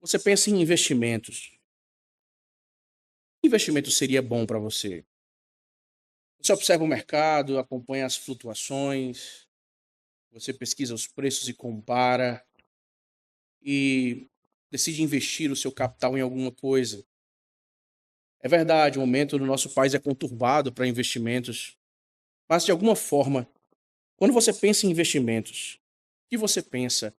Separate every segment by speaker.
Speaker 1: Você pensa em investimentos. Que investimento seria bom para você? Você observa o mercado, acompanha as flutuações, você pesquisa os preços e compara e decide investir o seu capital em alguma coisa. É verdade, o momento no nosso país é conturbado para investimentos, mas de alguma forma, quando você pensa em investimentos, o que você pensa?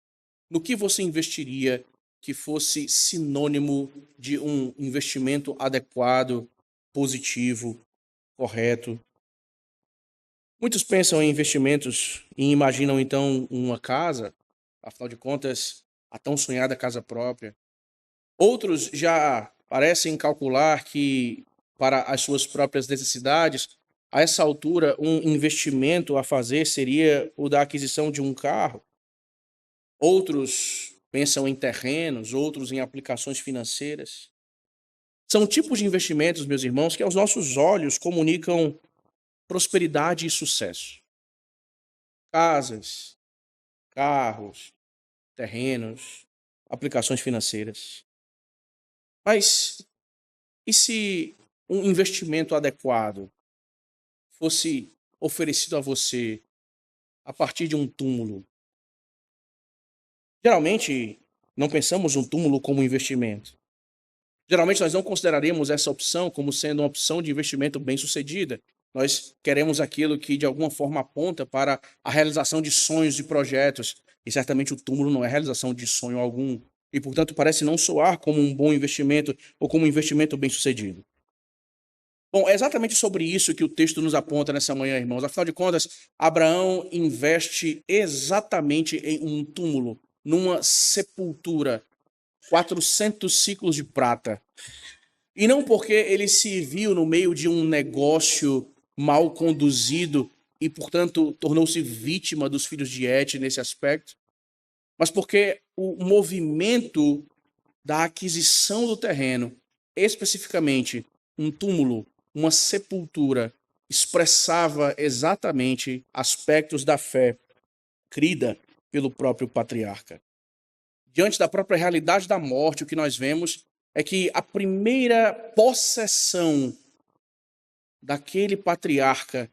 Speaker 1: No que você investiria que fosse sinônimo de um investimento adequado, positivo, correto? Muitos pensam em investimentos e imaginam então uma casa, afinal de contas, a tão sonhada casa própria. Outros já parecem calcular que, para as suas próprias necessidades, a essa altura, um investimento a fazer seria o da aquisição de um carro. Outros pensam em terrenos, outros em aplicações financeiras. São tipos de investimentos, meus irmãos, que aos nossos olhos comunicam prosperidade e sucesso. Casas, carros, terrenos, aplicações financeiras. Mas e se um investimento adequado fosse oferecido a você a partir de um túmulo? Geralmente, não pensamos um túmulo como investimento. Geralmente, nós não consideraríamos essa opção como sendo uma opção de investimento bem-sucedida. Nós queremos aquilo que, de alguma forma, aponta para a realização de sonhos e projetos. E certamente o túmulo não é realização de sonho algum. E, portanto, parece não soar como um bom investimento ou como um investimento bem-sucedido. Bom, é exatamente sobre isso que o texto nos aponta nessa manhã, irmãos. Afinal de contas, Abraão investe exatamente em um túmulo, numa sepultura, 400 ciclos de prata. E não porque ele se viu no meio de um negócio mal conduzido e, portanto, tornou-se vítima dos filhos de Et nesse aspecto, mas porque o movimento da aquisição do terreno, especificamente um túmulo, uma sepultura, expressava exatamente aspectos da fé crida pelo próprio patriarca. Diante da própria realidade da morte, o que nós vemos é que a primeira possessão daquele patriarca,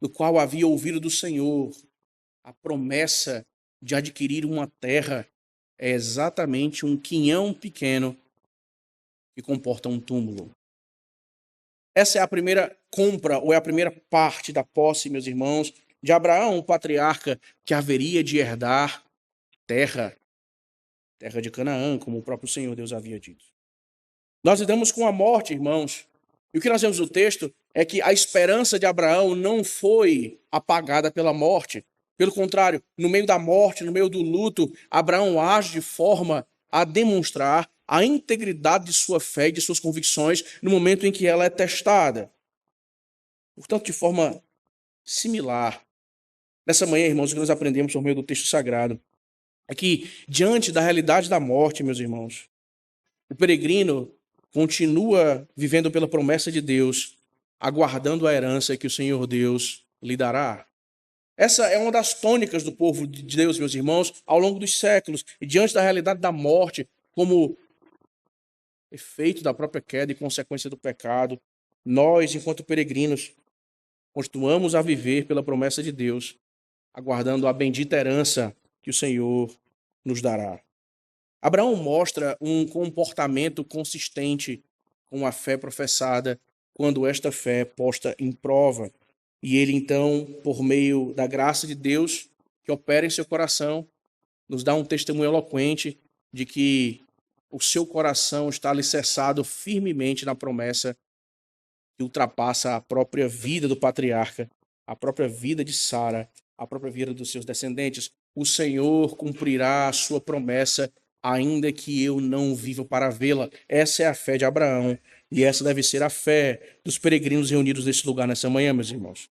Speaker 1: do qual havia ouvido do Senhor a promessa de adquirir uma terra, é exatamente um quinhão pequeno que comporta um túmulo. Essa é a primeira compra, ou é a primeira parte da posse, meus irmãos, de Abraão, o patriarca que haveria de herdar terra de Canaã, como o próprio Senhor Deus havia dito. Nós lidamos com a morte, irmãos. E o que nós vemos no texto é que a esperança de Abraão não foi apagada pela morte. Pelo contrário, no meio da morte, no meio do luto, Abraão age de forma a demonstrar a integridade de sua fé e de suas convicções no momento em que ela é testada. Portanto, de forma similar, nessa manhã, irmãos, o que nós aprendemos por meio do texto sagrado é que, diante da realidade da morte, meus irmãos, o peregrino continua vivendo pela promessa de Deus, aguardando a herança que o Senhor Deus lhe dará. Essa é uma das tônicas do povo de Deus, meus irmãos, ao longo dos séculos. E diante da realidade da morte, como efeito da própria queda e consequência do pecado, nós, enquanto peregrinos, continuamos a viver pela promessa de Deus, aguardando a bendita herança que o Senhor nos dará. Abraão mostra um comportamento consistente com a fé professada quando esta fé é posta em prova. E ele, então, por meio da graça de Deus que opera em seu coração, nos dá um testemunho eloquente de que o seu coração está alicerçado firmemente na promessa que ultrapassa a própria vida do patriarca, a própria vida de Sara, a própria vida dos seus descendentes. O Senhor cumprirá a sua promessa, ainda que eu não viva para vê-la. Essa é a fé de Abraão, e essa deve ser a fé dos peregrinos reunidos nesse lugar nessa manhã, meus irmãos.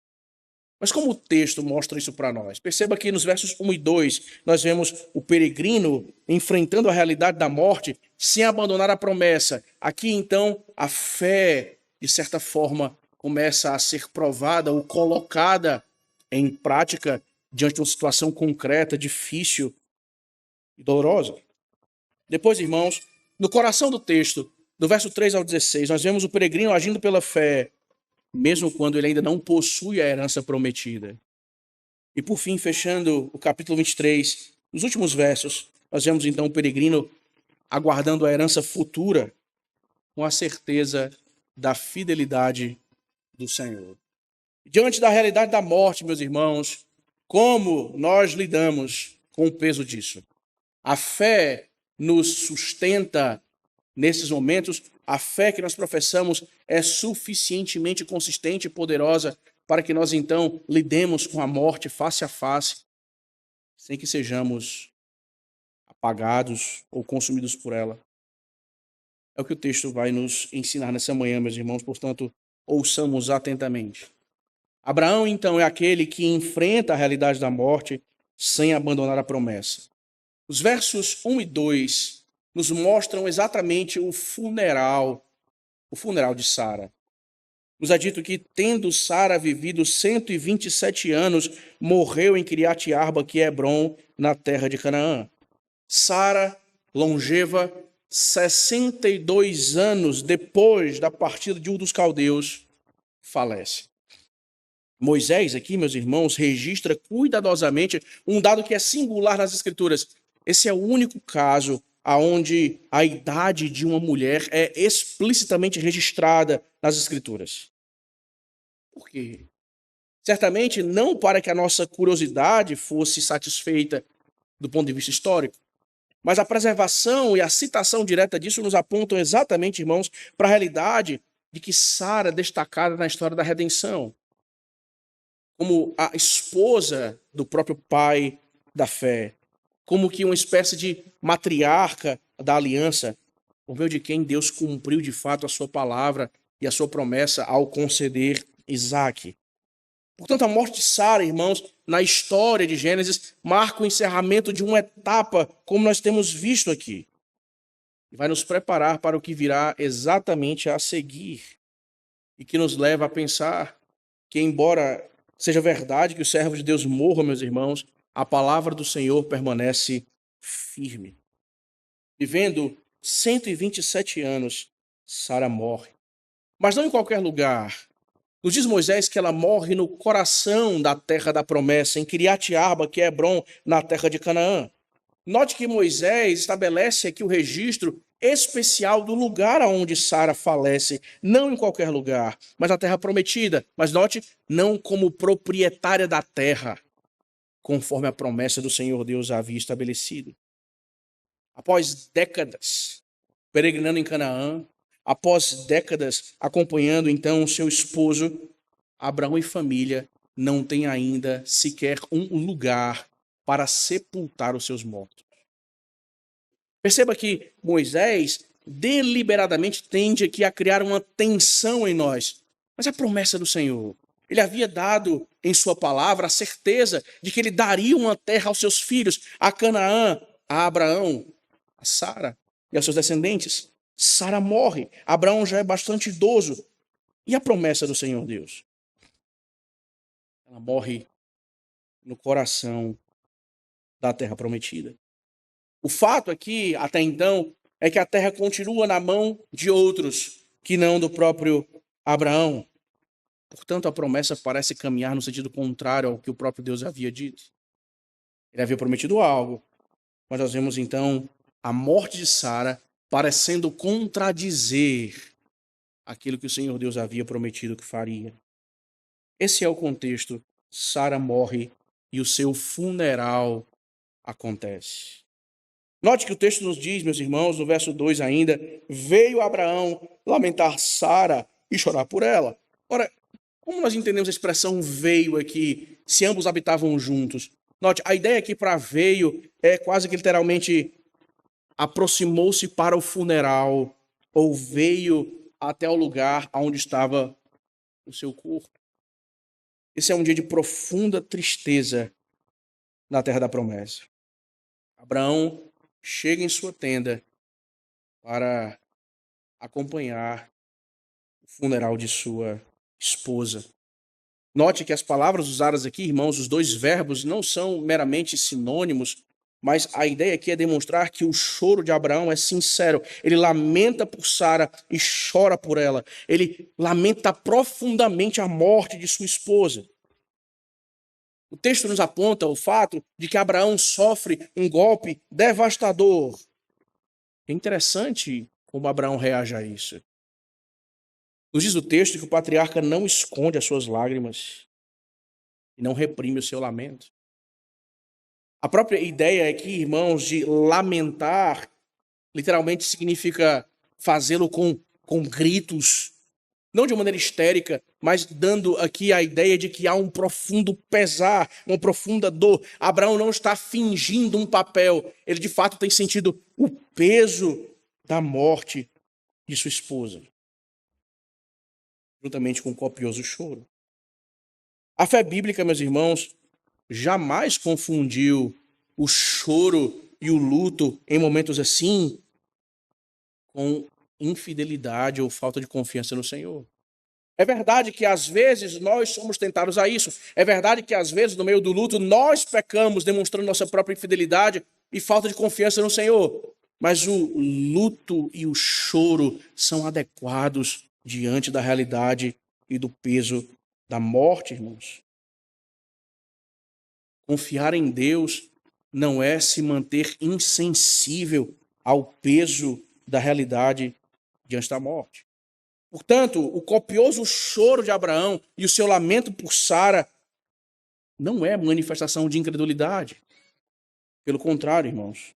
Speaker 1: Mas como o texto mostra isso para nós? Perceba que nos versos 1 e 2, nós vemos o peregrino enfrentando a realidade da morte sem abandonar a promessa. Aqui, então, a fé, de certa forma, começa a ser provada ou colocada em prática diante de uma situação concreta, difícil e dolorosa. Depois, irmãos, No coração do texto, do verso 3 ao 16, nós vemos o peregrino agindo pela fé, mesmo quando ele ainda não possui a herança prometida. E por fim, fechando o capítulo 23, nos últimos versos, nós vemos então o peregrino aguardando a herança futura com a certeza da fidelidade do Senhor. Diante da realidade da morte, meus irmãos, como nós lidamos com o peso disso? A fé nos sustenta nesses momentos. A fé que nós professamos é suficientemente consistente e poderosa para que nós então lidemos com a morte face a face, sem que sejamos apagados ou consumidos por ela. É o que o texto vai nos ensinar nessa manhã, meus irmãos, portanto, ouçamos atentamente. Abraão, então, é aquele que enfrenta a realidade da morte sem abandonar a promessa. Os versos 1 e 2 nos mostram exatamente o funeral de Sara. Nos é dito que, tendo Sara vivido 127 anos, morreu em Quiriate Arba, que é Hebrom, na terra de Canaã. Sara, longeva, 62 anos depois da partida de um dos caldeus, falece. Moisés aqui, meus irmãos, registra cuidadosamente um dado que é singular nas Escrituras. Esse é o único caso onde a idade de uma mulher é explicitamente registrada nas Escrituras. Por quê? Certamente não para que a nossa curiosidade fosse satisfeita do ponto de vista histórico, mas a preservação e a citação direta disso nos apontam exatamente, irmãos, para a realidade de que Sara é destacada na história da redenção como a esposa do próprio pai da fé, como que uma espécie de matriarca da aliança, por meio de quem Deus cumpriu de fato a sua palavra e a sua promessa ao conceder Isaque. Portanto, a morte de Sara, irmãos, na história de Gênesis, marca o encerramento de uma etapa, como nós temos visto aqui. E vai nos preparar para o que virá exatamente a seguir. E que nos leva a pensar que, embora seja verdade que o servo de Deus morra, meus irmãos, a palavra do Senhor permanece firme. Vivendo 127 anos, Sara morre. Mas não em qualquer lugar. Nos diz Moisés que ela morre no coração da terra da promessa, em Quiriate Arba, que é Hebrom, na terra de Canaã. Note que Moisés estabelece aqui o registro especial do lugar aonde Sara falece, não em qualquer lugar, mas na terra prometida. Mas note, não como proprietária da terra, conforme a promessa do Senhor Deus havia estabelecido. Após décadas peregrinando em Canaã, após décadas acompanhando então o seu esposo, Abraão e família não têm ainda sequer um lugar para sepultar os seus mortos. Perceba que Moisés deliberadamente tende aqui a criar uma tensão em nós. Mas é a promessa do Senhor. Ele havia dado em sua palavra a certeza de que ele daria uma terra aos seus filhos, a Canaã, a Abraão, a Sara e aos seus descendentes. Sara morre, Abraão já é bastante idoso. E a promessa do Senhor Deus? Ela morre no coração da terra prometida. O fato aqui, até então, é que a terra continua na mão de outros, que não do próprio Abraão. Portanto, a promessa parece caminhar no sentido contrário ao que o próprio Deus havia dito. Ele havia prometido algo, mas nós vemos então a morte de Sara parecendo contradizer aquilo que o Senhor Deus havia prometido que faria. Esse é o contexto. Sara morre e o seu funeral acontece. Note que o texto nos diz, meus irmãos, no verso 2 ainda, veio Abraão lamentar Sara e chorar por ela. Ora, como nós entendemos a expressão veio aqui, se ambos habitavam juntos? Note, a ideia aqui para veio é quase que literalmente aproximou-se para o funeral ou veio até o lugar onde estava o seu corpo. Esse é um dia de profunda tristeza na terra da promessa. Abraão chega em sua tenda para acompanhar o funeral de sua esposa. Note que as palavras usadas aqui, irmãos, os dois verbos não são meramente sinônimos, mas a ideia aqui é demonstrar que o choro de Abraão é sincero. Ele lamenta por Sara e chora por ela. Ele lamenta profundamente a morte de sua esposa. O texto nos aponta o fato de que Abraão sofre um golpe devastador. É interessante como Abraão reage a isso. Nos diz o texto que o patriarca não esconde as suas lágrimas e não reprime o seu lamento. A própria ideia aqui, irmãos, de lamentar, literalmente significa fazê-lo com gritos, não de maneira histérica, mas dando aqui a ideia de que há um profundo pesar, uma profunda dor. Abraão não está fingindo um papel, ele de fato tem sentido o peso da morte de sua esposa, juntamente com um copioso choro. A fé bíblica, meus irmãos, jamais confundiu o choro e o luto em momentos assim com infidelidade ou falta de confiança no Senhor. É verdade que às vezes nós somos tentados a isso. É verdade que às vezes no meio do luto nós pecamos demonstrando nossa própria infidelidade e falta de confiança no Senhor. Mas o luto e o choro são adequados diante da realidade e do peso da morte, irmãos. Confiar em Deus não é se manter insensível ao peso da realidade diante da morte. Portanto, o copioso choro de Abraão e o seu lamento por Sara não é manifestação de incredulidade. Pelo contrário, irmãos,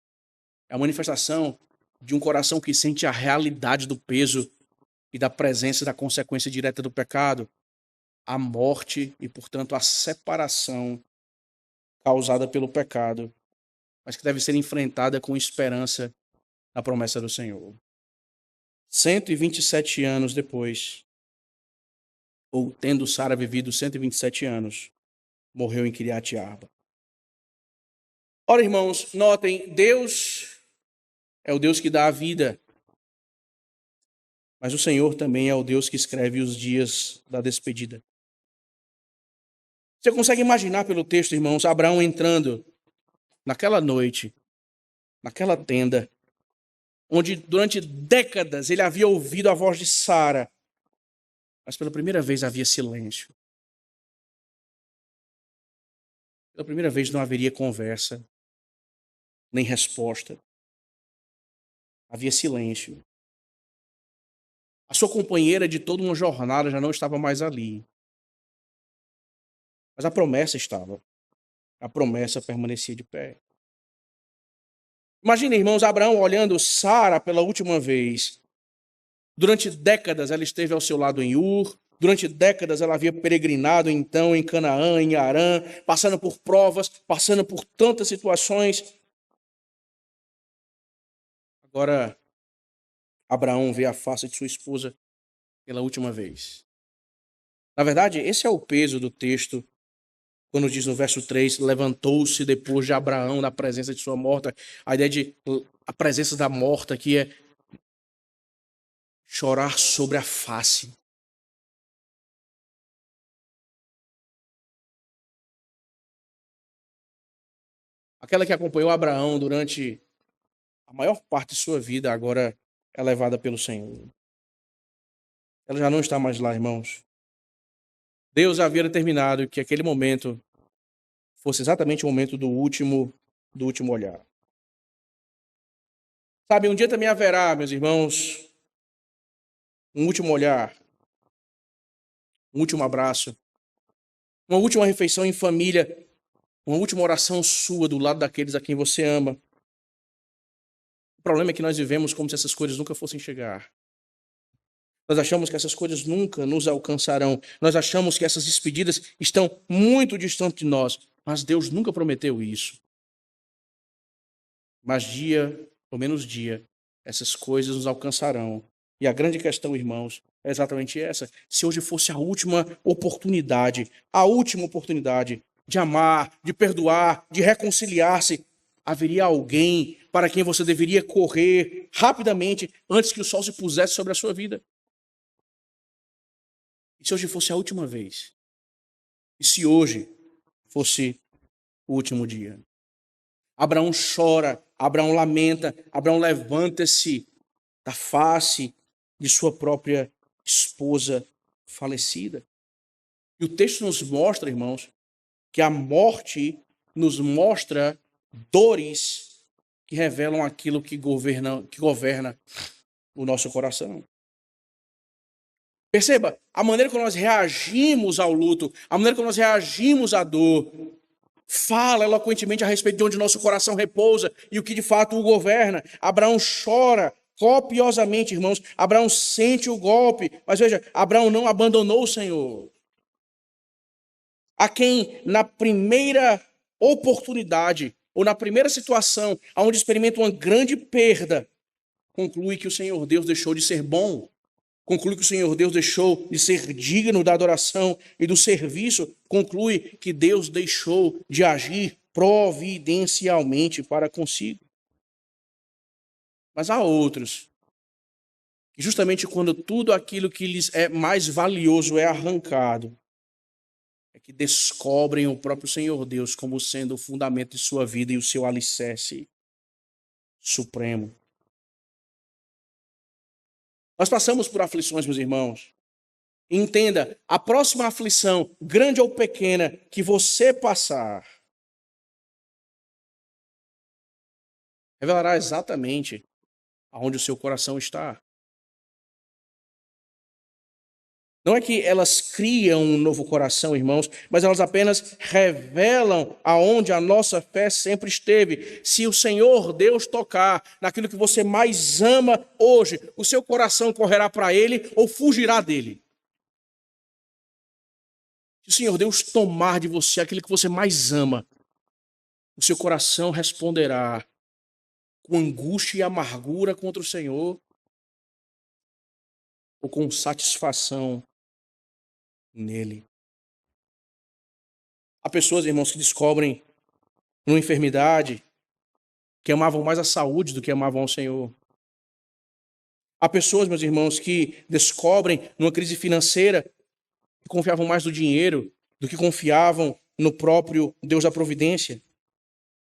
Speaker 1: é a manifestação de um coração que sente a realidade do peso e da presença da consequência direta do pecado, a morte e, portanto, a separação causada pelo pecado, mas que deve ser enfrentada com esperança na promessa do Senhor. 127 anos depois, ou tendo Sara vivido 127 anos, morreu em Kiriat Arba. Ora, irmãos, notem, Deus é o Deus que dá a vida, mas o Senhor também é o Deus que escreve os dias da despedida. Você consegue imaginar pelo texto, irmãos, Abraão entrando naquela noite, naquela tenda, onde durante décadas ele havia ouvido a voz de Sara, mas pela primeira vez havia silêncio. Pela primeira vez não haveria conversa, nem resposta. Havia silêncio. A sua companheira de toda uma jornada já não estava mais ali. Mas a promessa estava. A promessa permanecia de pé. Imagina, irmãos, Abraão olhando Sara pela última vez. Durante décadas ela esteve ao seu lado em Ur. Durante décadas ela havia peregrinado então em Canaã, em Harã, passando por provas, passando por tantas situações. Agora, Abraão vê a face de sua esposa pela última vez. Na verdade, esse é o peso do texto, quando diz no verso 3, levantou-se depois de Abraão da presença de sua morta. A ideia de a presença da morta aqui é chorar sobre a face. Aquela que acompanhou Abraão durante a maior parte de sua vida, agora é levada pelo Senhor. Ela já não está mais lá, irmãos. Deus havia determinado que aquele momento fosse exatamente o momento do último olhar. Sabe, um dia também haverá, meus irmãos, um último olhar, um último abraço, uma última refeição em família, uma última oração sua do lado daqueles a quem você ama. O problema é que nós vivemos como se essas coisas nunca fossem chegar. Nós achamos que essas coisas nunca nos alcançarão. Nós achamos que essas despedidas estão muito distantes de nós. Mas Deus nunca prometeu isso. Mas dia, ou menos dia, essas coisas nos alcançarão. E a grande questão, irmãos, é exatamente essa. Se hoje fosse a última oportunidade de amar, de perdoar, de reconciliar-se, haveria alguém para quem você deveria correr rapidamente antes que o sol se pusesse sobre a sua vida. E se hoje fosse a última vez? E se hoje fosse o último dia? Abraão chora, Abraão lamenta, Abraão levanta-se da face de sua própria esposa falecida. E o texto nos mostra, irmãos, que a morte nos mostra dores que revelam aquilo que governa o nosso coração. Perceba, a maneira como nós reagimos ao luto, a maneira como nós reagimos à dor, fala eloquentemente a respeito de onde nosso coração repousa e o que de fato o governa. Abraão chora copiosamente, irmãos. Abraão sente o golpe, mas veja, Abraão não abandonou o Senhor. A quem na primeira oportunidade ou na primeira situação onde experimenta uma grande perda, conclui que o Senhor Deus deixou de ser bom, conclui que o Senhor Deus deixou de ser digno da adoração e do serviço, conclui que Deus deixou de agir providencialmente para consigo. Mas há outros que justamente quando tudo aquilo que lhes é mais valioso é arrancado, é que descobrem o próprio Senhor Deus como sendo o fundamento de sua vida e o seu alicerce supremo. Nós passamos por aflições, meus irmãos. Entenda, a próxima aflição, grande ou pequena, que você passar, revelará exatamente aonde o seu coração está. Não é que elas criam um novo coração, irmãos, mas elas apenas revelam aonde a nossa fé sempre esteve. Se o Senhor Deus tocar naquilo que você mais ama hoje, o seu coração correrá para Ele ou fugirá dele. Se o Senhor Deus tomar de você aquilo que você mais ama, o seu coração responderá com angústia e amargura contra o Senhor ou com satisfação nele. Há pessoas, irmãos, que descobrem numa enfermidade que amavam mais a saúde do que amavam ao Senhor. Há pessoas, meus irmãos, que descobrem numa crise financeira que confiavam mais no dinheiro do que confiavam no próprio Deus da providência.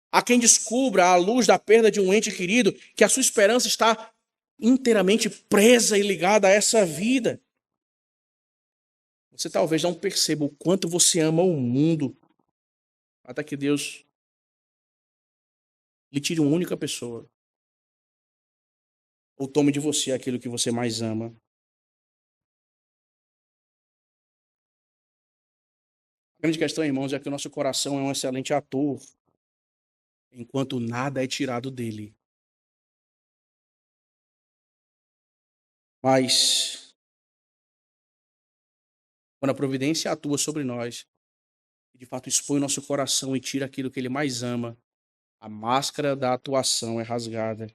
Speaker 1: Há quem descubra, à luz da perda de um ente querido, que a sua esperança está inteiramente presa e ligada a essa vida. Você talvez não perceba o quanto você ama o mundo, até que Deus lhe tire uma única pessoa, ou tome de você aquilo que você mais ama. A grande questão, irmãos, é que o nosso coração é um excelente ator, enquanto nada é tirado dele. Mas, quando a providência atua sobre nós, e de fato expõe o nosso coração e tira aquilo que ele mais ama, a máscara da atuação é rasgada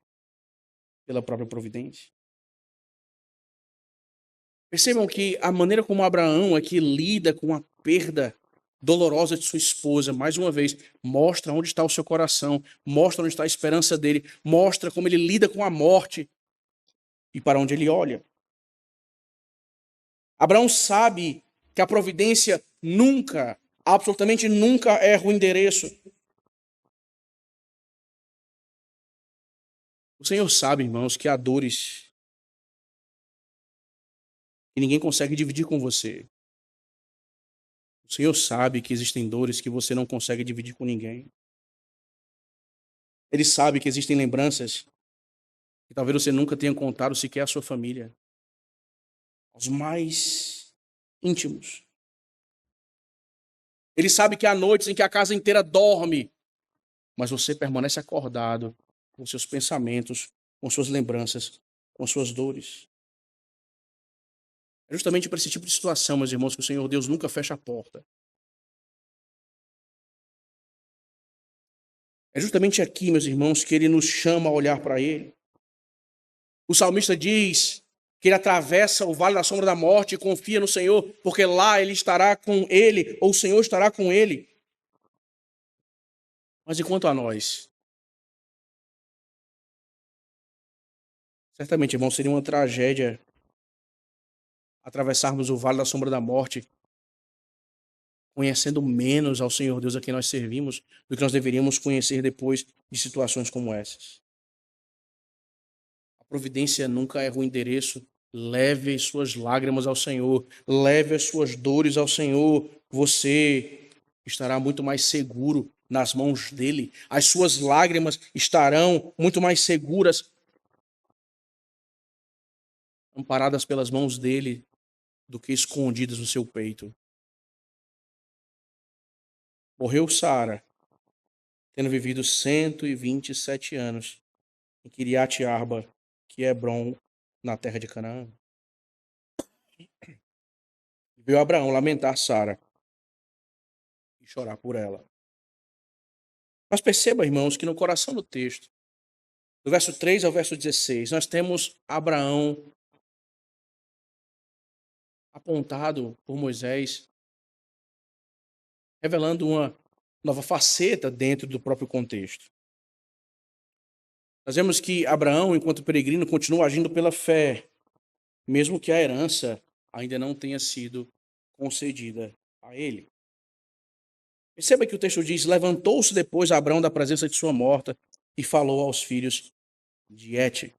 Speaker 1: pela própria providência. Percebam que a maneira como Abraão aqui lida com a perda dolorosa de sua esposa, mais uma vez, mostra onde está o seu coração, mostra onde está a esperança dele, mostra como ele lida com a morte e para onde ele olha. Abraão sabe que a providência nunca, absolutamente nunca erra o endereço. O Senhor sabe, irmãos, que há dores que ninguém consegue dividir com você. O Senhor sabe que existem dores que você não consegue dividir com ninguém. Ele sabe que existem lembranças que talvez você nunca tenha contado sequer à sua família, aos mais íntimos. Ele sabe que há noites em que a casa inteira dorme, mas você permanece acordado com seus pensamentos, com suas lembranças, com suas dores. É justamente para esse tipo de situação, meus irmãos, que o Senhor Deus nunca fecha a porta. É justamente aqui, meus irmãos, que ele nos chama a olhar para ele. O salmista diz que ele atravessa o vale da sombra da morte e confia no Senhor, porque lá ele estará com ele, ou o Senhor estará com ele. Mas e quanto a nós? Certamente, irmão, seria uma tragédia atravessarmos o vale da sombra da morte conhecendo menos ao Senhor Deus a quem nós servimos do que nós deveríamos conhecer depois de situações como essas. A providência nunca erra o endereço. Leve as suas lágrimas ao Senhor, leve as suas dores ao Senhor. Você estará muito mais seguro nas mãos dele. As suas lágrimas estarão muito mais seguras, amparadas pelas mãos dele, do que escondidas no seu peito. Morreu Sara, tendo vivido 127 anos em Kiriat Arba, que é Hebron, na terra de Canaã. Veio Abraão lamentar Sara e chorar por ela. Mas perceba, irmãos, que no coração do texto, do verso 3 ao verso 16, nós temos Abraão apontado por Moisés, revelando uma nova faceta dentro do próprio contexto. Nós vemos que Abraão, enquanto peregrino, continua agindo pela fé, mesmo que a herança ainda não tenha sido concedida a ele. Perceba que o texto diz: levantou-se depois Abraão da presença de sua morta e falou aos filhos de Het.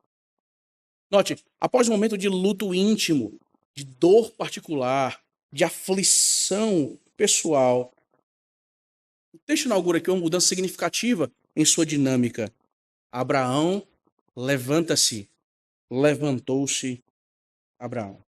Speaker 1: Note, após um momento de luto íntimo, de dor particular, de aflição pessoal, o texto inaugura aqui uma mudança significativa em sua dinâmica. Abraão levanta-se, levantou-se Abraão.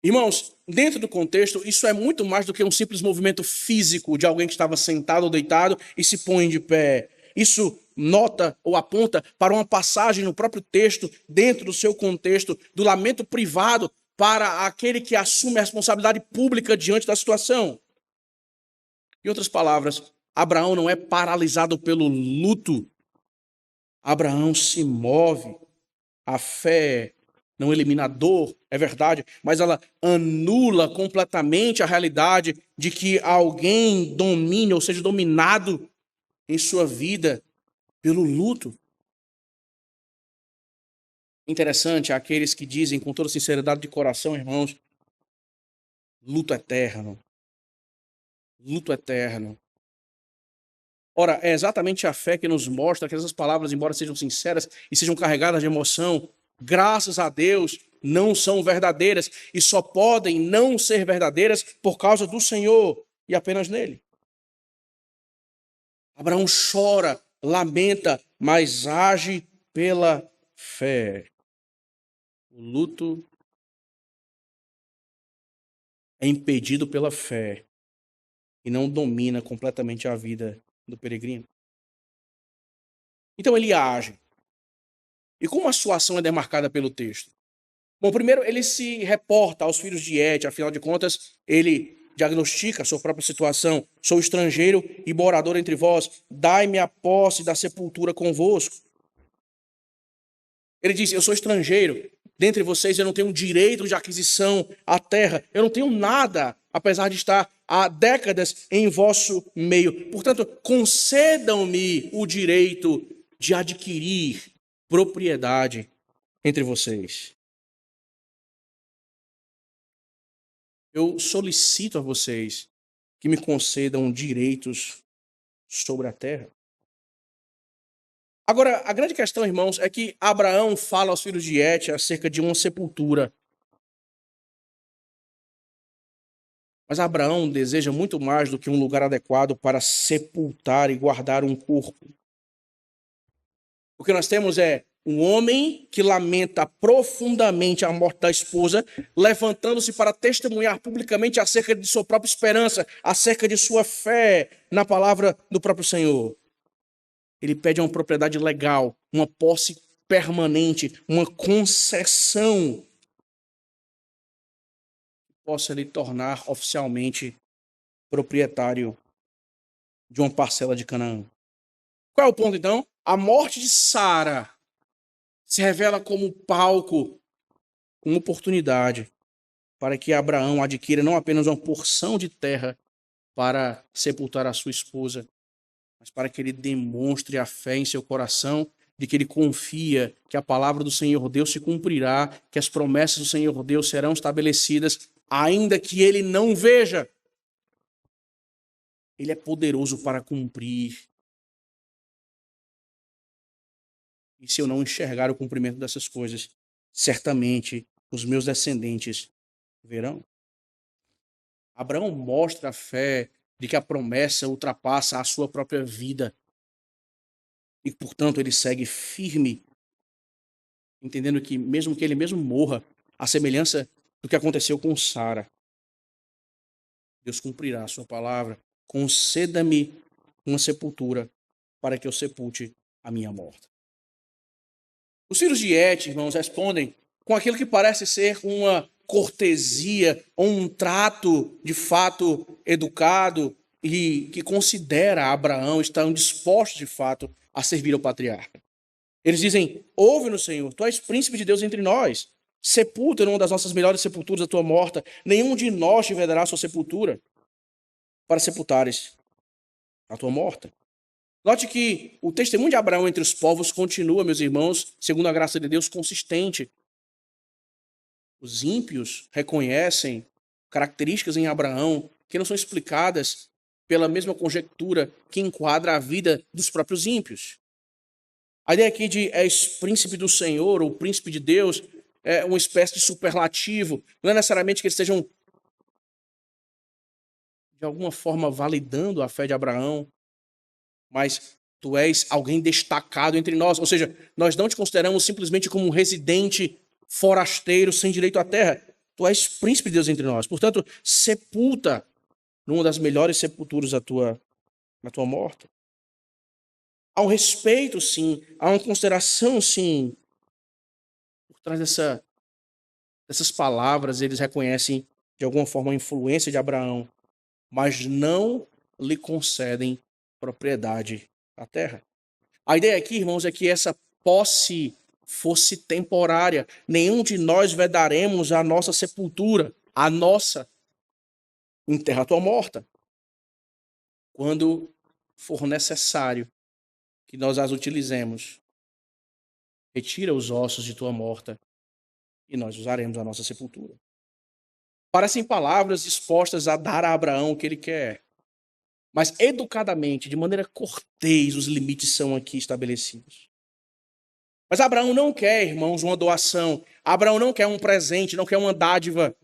Speaker 1: Irmãos, dentro do contexto, isso é muito mais do que um simples movimento físico de alguém que estava sentado ou deitado e se põe de pé. Isso nota ou aponta para uma passagem no próprio texto, dentro do seu contexto, do lamento privado para aquele que assume a responsabilidade pública diante da situação. Em outras palavras, Abraão não é paralisado pelo luto. Abraão se move. A fé não elimina a dor, é verdade, mas ela anula completamente a realidade de que alguém domine, ou seja, dominado em sua vida pelo luto. Interessante, aqueles que dizem com toda sinceridade de coração, irmãos, luto eterno. Luto eterno. Ora, é exatamente a fé que nos mostra que essas palavras, embora sejam sinceras e sejam carregadas de emoção, graças a Deus, não são verdadeiras e só podem não ser verdadeiras por causa do Senhor e apenas nele. Abraão chora, lamenta, mas age pela fé. O luto é impedido pela fé e não domina completamente a vida do peregrino. Então ele age. E como a sua ação é demarcada pelo texto? Bom, primeiro ele se reporta aos filhos de Het, afinal de contas, ele diagnostica a sua própria situação. Sou estrangeiro e morador entre vós, dai-me a posse da sepultura convosco. Ele diz: eu sou estrangeiro, dentre vocês eu não tenho direito de aquisição à terra, eu não tenho nada, apesar de estar há décadas em vosso meio. Portanto, concedam-me o direito de adquirir propriedade entre vocês. Eu solicito a vocês que me concedam direitos sobre a terra. Agora, a grande questão, irmãos, é que Abraão fala aos filhos de Het acerca de uma sepultura. Mas Abraão deseja muito mais do que um lugar adequado para sepultar e guardar um corpo. O que nós temos é um homem que lamenta profundamente a morte da esposa, levantando-se para testemunhar publicamente acerca de sua própria esperança, acerca de sua fé na palavra do próprio Senhor. Ele pede uma propriedade legal, uma posse permanente, uma concessão que possa lhe tornar oficialmente proprietário de uma parcela de Canaã. Qual é o ponto, então? A morte de Sara se revela como palco, uma oportunidade para que Abraão adquira não apenas uma porção de terra para sepultar a sua esposa, mas para que ele demonstre a fé em seu coração de que ele confia que a palavra do Senhor Deus se cumprirá, que as promessas do Senhor Deus serão estabelecidas, ainda que ele não veja. Ele é poderoso para cumprir. E se eu não enxergar o cumprimento dessas coisas, certamente os meus descendentes verão. Abraão mostra a fé de que a promessa ultrapassa a sua própria vida. E, portanto, ele segue firme, entendendo que, mesmo que ele mesmo morra, a semelhança do que aconteceu com Sara, Deus cumprirá a sua palavra. Conceda-me uma sepultura para que eu sepulte a minha morta. Os filhos de Et, irmãos, respondem com aquilo que parece ser uma cortesia ou um trato de fato educado e que considera Abraão, estão dispostos de fato a servir ao patriarca. Eles dizem: ouve-nos, Senhor, tu és príncipe de Deus entre nós. Sepulta numa das nossas melhores sepulturas a tua morta. Nenhum de nós te vedará a sua sepultura para sepultares a tua morta. Note que o testemunho de Abraão entre os povos continua, meus irmãos, segundo a graça de Deus, consistente. Os ímpios reconhecem características em Abraão que não são explicadas pela mesma conjectura que enquadra a vida dos próprios ímpios. A ideia aqui de és príncipe do Senhor ou príncipe de Deus é uma espécie de superlativo. Não é necessariamente que eles estejam, de alguma forma, validando a fé de Abraão, mas tu és alguém destacado entre nós. Ou seja, nós não te consideramos simplesmente como um residente forasteiro sem direito à terra. Tu és príncipe de Deus entre nós. Portanto, sepulta numa das melhores sepulturas na tua morte. Há um respeito, sim. Há uma consideração, sim. Por trás dessas palavras, eles reconhecem, de alguma forma, a influência de Abraão, mas não lhe concedem propriedade da terra. A ideia aqui, irmãos, é que essa posse fosse temporária. Nenhum de nós vedaremos a nossa sepultura, a nossa, enterra a tua morta. Quando for necessário que nós as utilizemos, retira os ossos de tua morta e nós usaremos a nossa sepultura. Parecem palavras dispostas a dar a Abraão o que ele quer. Mas educadamente, de maneira cortês, os limites são aqui estabelecidos. Mas Abraão não quer, irmãos, uma doação. Abraão não quer um presente, não quer uma dádiva.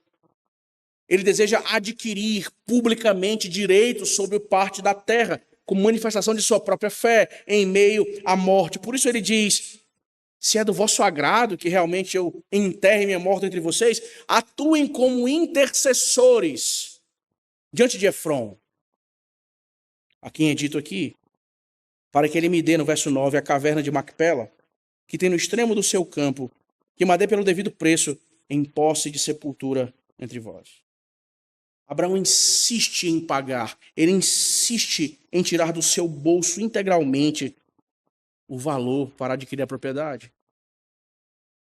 Speaker 1: Ele deseja adquirir publicamente direitos sobre parte da terra, como manifestação de sua própria fé em meio à morte. Por isso ele diz: se é do vosso agrado que realmente eu enterre minha morte entre vocês, atuem como intercessores diante de Efrom, a quem é dito aqui, para que ele me dê, no verso 9, a caverna de Macpela, que tem no extremo do seu campo, que me dê pelo devido preço, em posse de sepultura entre vós. Abraão insiste em pagar, ele insiste em tirar do seu bolso integralmente o valor para adquirir a propriedade.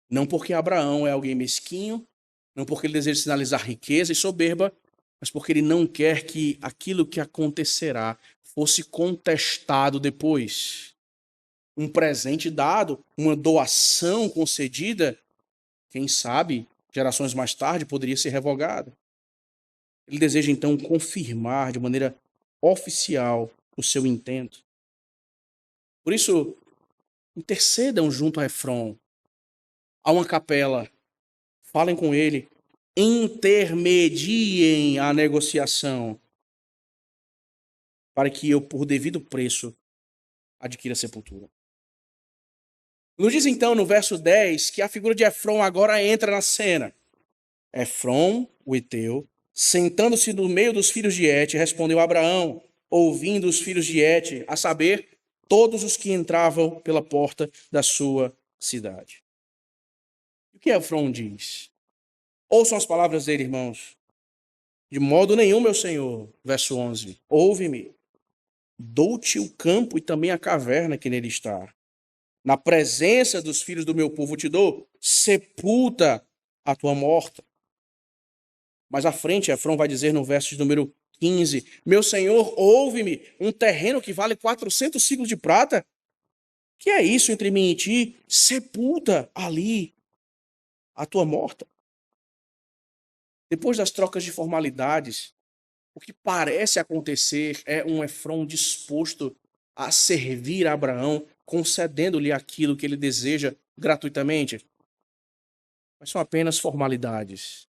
Speaker 1: Não porque Abraão é alguém mesquinho, não porque ele deseja sinalizar riqueza e soberba, mas porque ele não quer que aquilo que acontecerá fosse contestado depois. Um presente dado, uma doação concedida, quem sabe, gerações mais tarde, poderia ser revogada. Ele deseja, então, confirmar de maneira oficial o seu intento. Por isso, intercedam junto a Efrom. Há uma capela, falem com ele, intermediem a negociação para que eu, por devido preço, adquira a sepultura. Nos diz então no verso 10 que a figura de Efrom agora entra na cena. Efrom, o heteu, sentando-se no meio dos filhos de Et, respondeu a Abraão, ouvindo os filhos de Et, a saber, todos os que entravam pela porta da sua cidade. O que Efrom diz? Ouçam as palavras dele, irmãos. De modo nenhum, meu senhor. Verso 11. Ouve-me. Dou-te o campo e também a caverna que nele está. Na presença dos filhos do meu povo te dou. Sepulta a tua morta. Mas à frente, Efrom vai dizer no verso de número 15. Meu senhor, ouve-me. Um terreno que vale 400 ciclos de prata. Que é isso entre mim e ti? Sepulta ali a tua morta. Depois das trocas de formalidades, O que parece acontecer é um Efrom disposto a servir a Abraão, concedendo-lhe aquilo que ele deseja gratuitamente. Mas são apenas formalidades.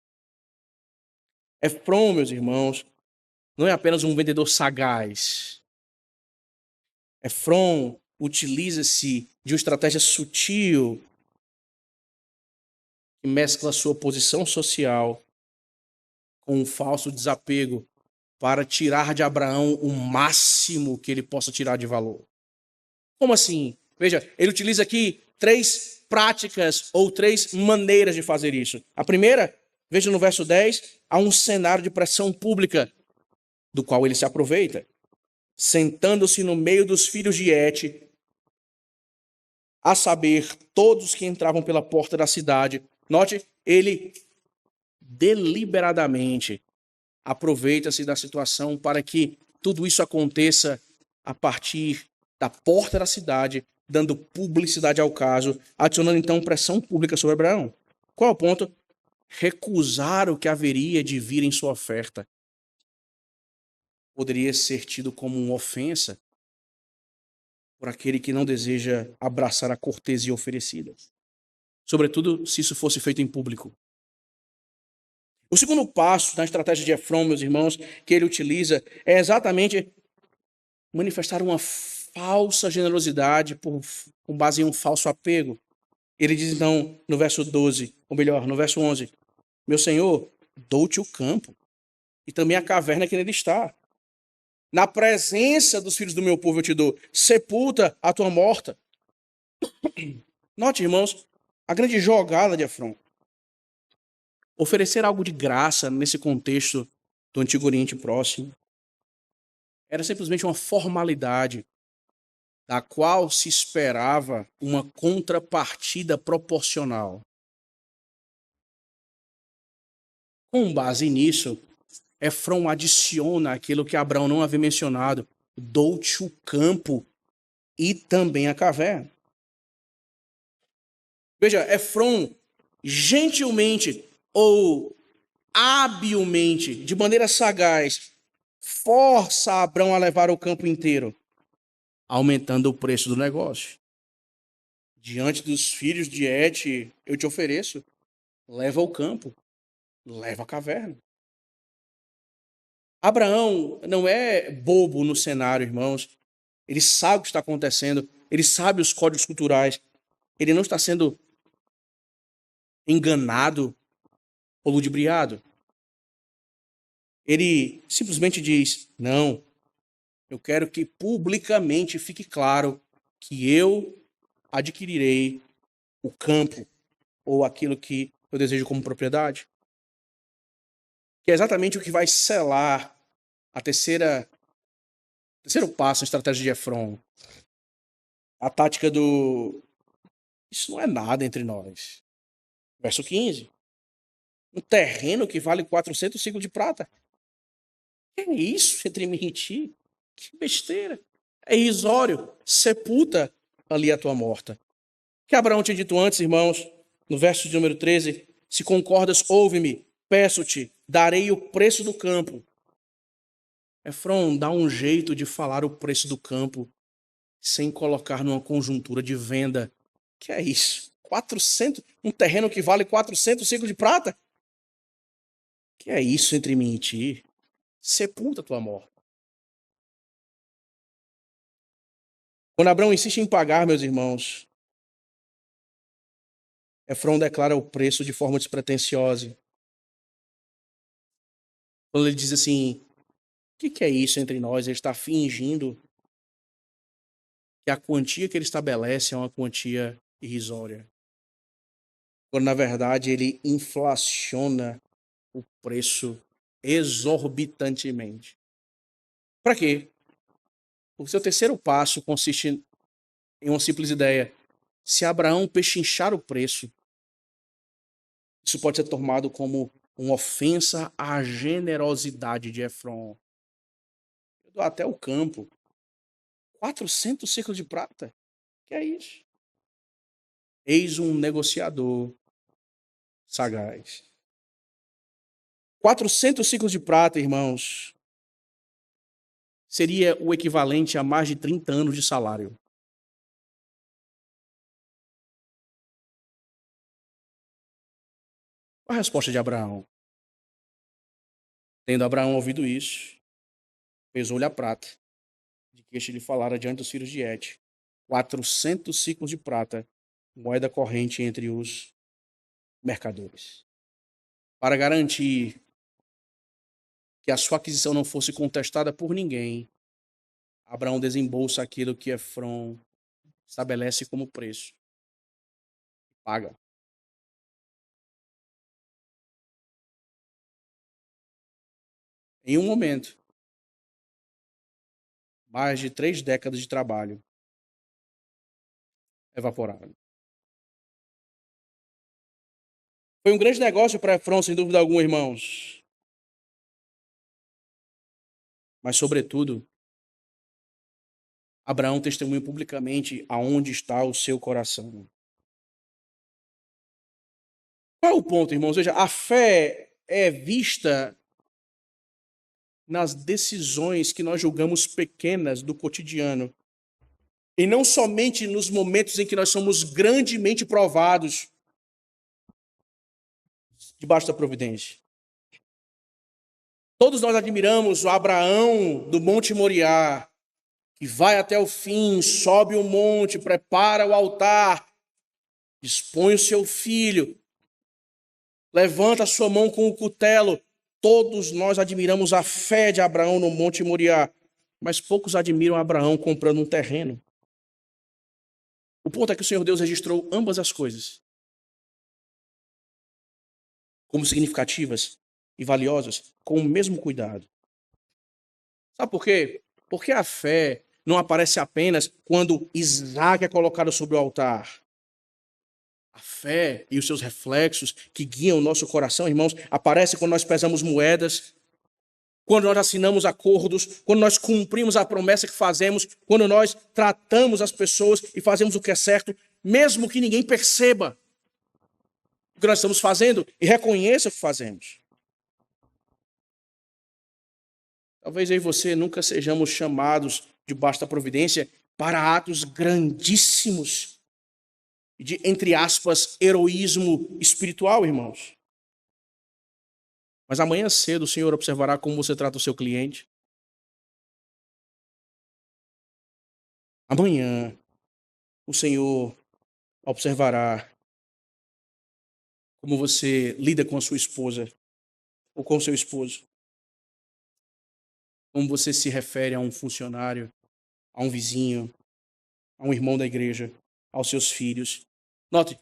Speaker 1: Efrom, meus irmãos, não é apenas um vendedor sagaz. Efrom utiliza-se de uma estratégia sutil que mescla sua posição social com um falso desapego para tirar de Abraão o máximo que ele possa tirar de valor. Como assim? Veja, ele utiliza aqui 3 práticas ou 3 maneiras de fazer isso. A primeira, veja no verso 10, há um cenário de pressão pública do qual ele se aproveita, sentando-se no meio dos filhos de Et, a saber, todos que entravam pela porta da cidade. Note, ele deliberadamente aproveita-se da situação para que tudo isso aconteça a partir da porta da cidade, dando publicidade ao caso, adicionando então pressão pública sobre Abraão. Qual é o ponto? Recusar o que haveria de vir em sua oferta poderia ser tido como uma ofensa por aquele que não deseja abraçar a cortesia oferecida. Sobretudo se isso fosse feito em público. O segundo passo na estratégia de Efrom, meus irmãos, que ele utiliza é exatamente manifestar uma falsa generosidade com base em um falso apego. Ele diz então no verso 12, ou melhor, no verso 11, meu senhor, dou-te o campo e também a caverna que nele está. Na presença dos filhos do meu povo eu te dou, sepulta a tua morta. Note, irmãos, a grande jogada de Efrom. Oferecer algo de graça nesse contexto do Antigo Oriente Próximo era simplesmente uma formalidade da qual se esperava uma contrapartida proporcional. Com base nisso, Efrom adiciona aquilo que Abraão não havia mencionado: dou-te o campo e também a caverna. Veja, Efrom gentilmente ou habilmente, de maneira sagaz, força Abraão a levar o campo inteiro, aumentando o preço do negócio. Diante dos filhos de Et, eu te ofereço, leva o campo, leva a caverna. Abraão não é bobo no cenário, irmãos. Ele sabe o que está acontecendo, ele sabe os códigos culturais. Ele não está sendo enganado ou ludibriado. Ele simplesmente diz: não, eu quero que publicamente fique claro que eu adquirirei o campo ou aquilo que eu desejo como propriedade. Que é exatamente o que vai selar a terceiro passo na estratégia de Efrom. A tática do isso não é nada entre nós. Verso 15. Um terreno que vale 400 ciclos de prata. Que é isso entre mim e ti? Que besteira. É irrisório. Sepulta ali a tua morta. Que Abraão tinha dito antes, irmãos, no verso de número 13, se concordas, ouve-me, peço-te, darei o preço do campo. Efrom dá um jeito de falar o preço do campo sem colocar numa conjuntura de venda. Que é isso? 400, um terreno que vale 400 ciclos de prata? Que é isso entre mim e ti? Sepulta tua morte. Quando Abraão insiste em pagar, meus irmãos, Efrom declara o preço de forma despretensiosa. Quando ele diz assim, o que é isso entre nós? Ele está fingindo que a quantia que ele estabelece é uma quantia irrisória. Quando, na verdade, ele inflaciona o preço exorbitantemente. Para quê? O seu terceiro passo consiste em uma simples ideia. Se Abraão pechinchar o preço, isso pode ser tomado como uma ofensa à generosidade de Efrom. Eu dou até o campo. 400 ciclos de prata? Que é isso? Eis um negociador sagaz. 400 ciclos de prata, irmãos, seria o equivalente a mais de 30 anos de salário. Qual a resposta de Abraão? Tendo Abraão ouvido isso, pesou-lhe a prata, de que este lhe falara diante dos filhos de Et, 400 ciclos de prata, moeda corrente entre os mercadores. Para garantir que a sua aquisição não fosse contestada por ninguém, Abraão desembolsa aquilo que Efrom estabelece como preço. Paga. Em um momento, mais de 3 décadas de trabalho evaporaram. Foi um grande negócio para Efrom, sem dúvida alguma, irmãos. Mas, sobretudo, Abraão testemunha publicamente aonde está o seu coração. Qual é o ponto, irmãos? Veja, a fé é vista nas decisões que nós julgamos pequenas do cotidiano. E não somente nos momentos em que nós somos grandemente provados debaixo da providência. Todos nós admiramos o Abraão do Monte Moriá, que vai até o fim, sobe o monte, prepara o altar, dispõe o seu filho, levanta a sua mão com o cutelo. Todos nós admiramos a fé de Abraão no Monte Moriá, mas poucos admiram Abraão comprando um terreno. O ponto é que o Senhor Deus registrou ambas as coisas como significativas e valiosas, com o mesmo cuidado. Sabe por quê? Porque a fé não aparece apenas quando Isaac é colocado sobre o altar. A fé e os seus reflexos que guiam o nosso coração, irmãos, aparecem quando nós pesamos moedas, quando nós assinamos acordos, quando nós cumprimos a promessa que fazemos, quando nós tratamos as pessoas e fazemos o que é certo, mesmo que ninguém perceba o que nós estamos fazendo e reconheça o que fazemos. Talvez eu e você nunca sejamos chamados debaixo da providência para atos grandíssimos de, entre aspas, heroísmo espiritual, irmãos. Mas amanhã cedo o Senhor observará como você trata o seu cliente. Amanhã o Senhor observará como você lida com a sua esposa ou com o seu esposo. Como você se refere a um funcionário, a um vizinho, a um irmão da igreja, aos seus filhos. Note,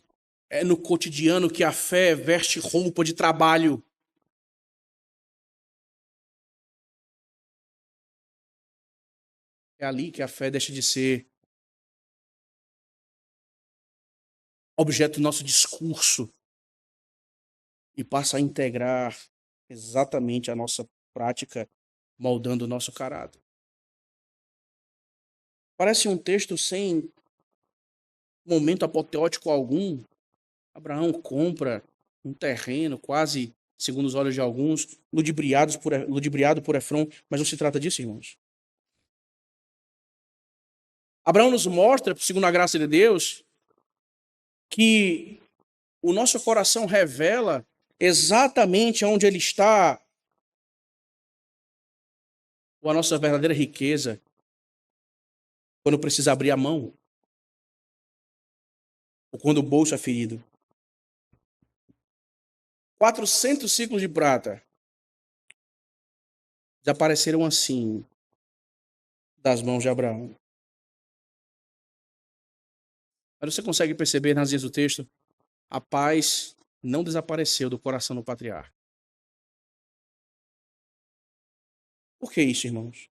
Speaker 1: é no cotidiano que a fé veste roupa de trabalho. É ali que a fé deixa de ser objeto do nosso discurso e passa a integrar exatamente a nossa prática, moldando o nosso caráter. Parece um texto sem momento apoteótico algum. Abraão compra um terreno, quase, segundo os olhos de alguns, ludibriado por Efrom, mas não se trata disso, irmãos. Abraão nos mostra, segundo a graça de Deus, que o nosso coração revela exatamente onde ele está, ou a nossa verdadeira riqueza, quando precisa abrir a mão, ou quando o bolso é ferido. 400 ciclos de prata desapareceram assim das mãos de Abraão. Mas você consegue perceber nas linhas do texto? A paz não desapareceu do coração do patriarca. Por que isso, irmãos?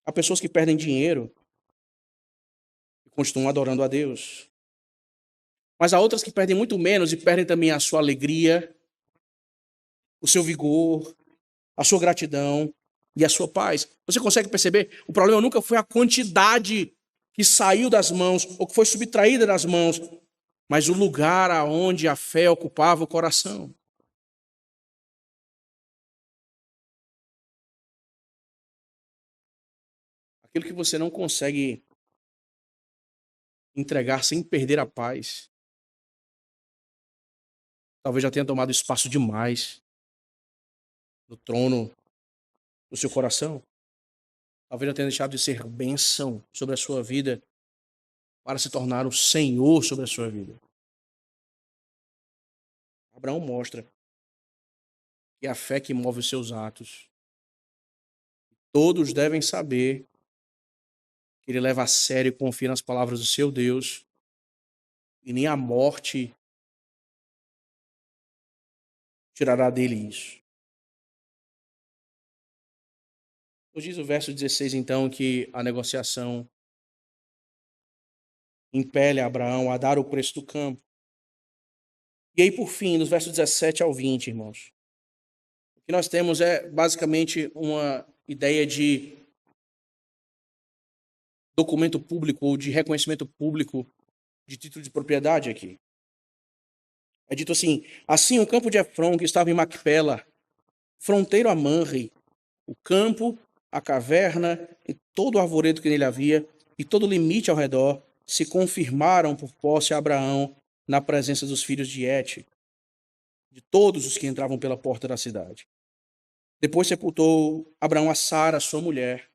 Speaker 1: Há pessoas que perdem dinheiro e continuam adorando a Deus. Mas há outras que perdem muito menos e perdem também a sua alegria, o seu vigor, a sua gratidão e a sua paz. Você consegue perceber? O problema nunca foi a quantidade que saiu das mãos ou que foi subtraída das mãos, mas o lugar aonde a fé ocupava o coração. aquilo que você não consegue entregar sem perder a paz, talvez já tenha tomado espaço demais no trono do seu coração. Talvez já tenha deixado de ser bênção sobre a sua vida para se tornar o Senhor sobre a sua vida. Abraão mostra que é a fé que move os seus atos. Todos devem saber que ele leva a sério e confia nas palavras do seu Deus, e nem a morte tirará dele isso. Nos diz o verso 16, então, que a negociação impele Abraão a dar o preço do campo. E aí, por fim, nos versos 17 ao 20, irmãos, o que nós temos é basicamente uma ideia de documento público ou de reconhecimento público de título de propriedade aqui. É dito assim: assim o campo de Efron, que estava em Macpela, fronteiro a Manre, o campo, a caverna e todo o arvoredo que nele havia, e todo o limite ao redor, se confirmaram por posse a Abraão na presença dos filhos de Et, de todos os que entravam pela porta da cidade. Depois sepultou Abraão a Sara, sua mulher,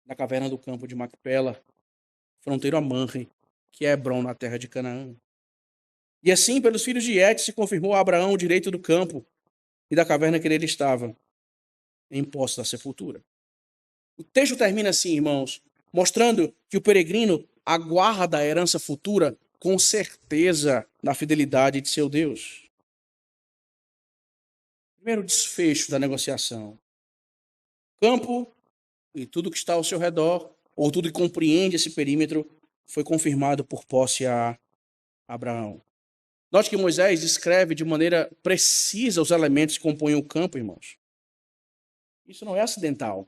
Speaker 1: na caverna do campo de Macpela, fronteiro a Manre, que é Hebron, na terra de Canaã. E assim, pelos filhos de Et, se confirmou a Abraão o direito do campo e da caverna que nele estava, em posse da sepultura. O texto termina assim, irmãos, mostrando que o peregrino aguarda a herança futura com certeza na fidelidade de seu Deus. Primeiro desfecho da negociação. Campo e tudo que está ao seu redor, ou tudo que compreende esse perímetro, foi confirmado por posse a Abraão. Note que Moisés descreve de maneira precisa os elementos que compõem o campo, irmãos. Isso não é acidental.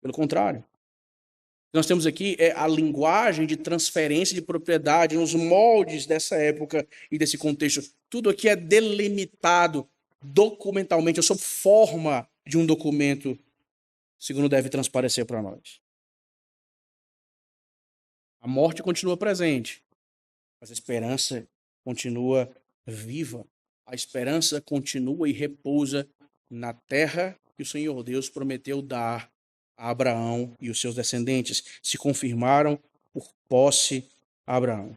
Speaker 1: Pelo contrário. O que nós temos aqui é a linguagem de transferência de propriedade nos moldes dessa época e desse contexto. Tudo aqui é delimitado documentalmente, ou sob forma de um documento, segundo deve transparecer para nós. A morte continua presente, mas a esperança continua viva. A esperança continua e repousa na terra que o Senhor Deus prometeu dar a Abraão e os seus descendentes. Se confirmaram por posse a Abraão.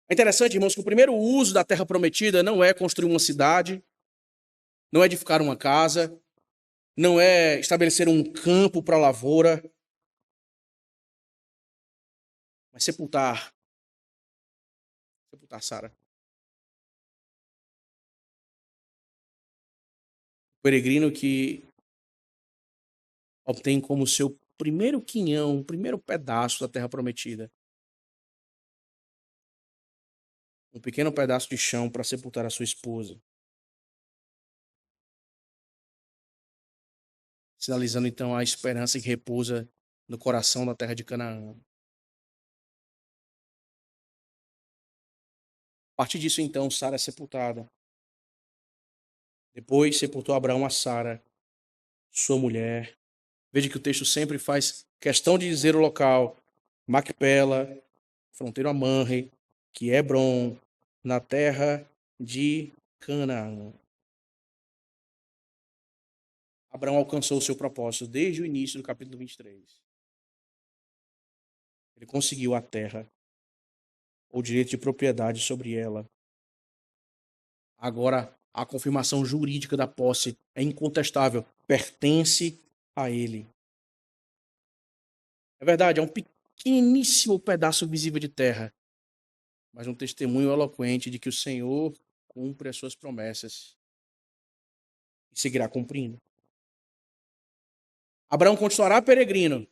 Speaker 1: É interessante, irmãos, que o primeiro uso da terra prometida não é construir uma cidade, não é edificar uma casa, não é estabelecer um campo para a lavoura, mas sepultar Sara. O peregrino que obtém como seu primeiro quinhão, primeiro pedaço da terra prometida, um pequeno pedaço de chão para sepultar a sua esposa. Sinalizando então a esperança que repousa no coração da terra de Canaã. A partir disso, então, Sara é sepultada. Depois sepultou Abraão a Sara, sua mulher. Veja que o texto sempre faz questão de dizer o local: Macpela, fronteiro a Manre, que é Hebron, na terra de Canaã. Abraão alcançou o seu propósito desde o início do capítulo 23. Ele conseguiu a terra, o direito de propriedade sobre ela. Agora, a confirmação jurídica da posse é incontestável, pertence a ele. É verdade, é um pequeníssimo pedaço visível de terra, mas um testemunho eloquente de que o Senhor cumpre as suas promessas e seguirá cumprindo. Abraão continuará peregrino.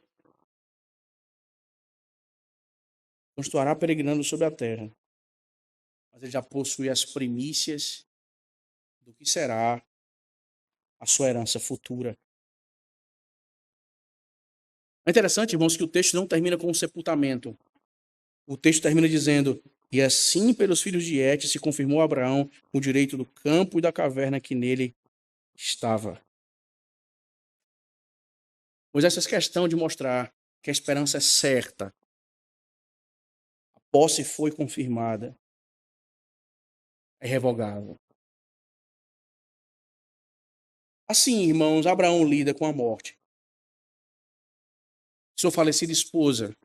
Speaker 1: Continuará peregrinando sobre a terra. Mas ele já possui as primícias do que será a sua herança futura. É interessante, irmãos, que o texto não termina com um sepultamento. O texto termina dizendo: e assim pelos filhos de Et se confirmou a Abraão o direito do campo e da caverna que nele estava. Moisés fez questão de mostrar que a esperança é certa. A posse foi confirmada. É irrevogável. Assim, irmãos, Abraão lida com a morte. Sua falecida esposa,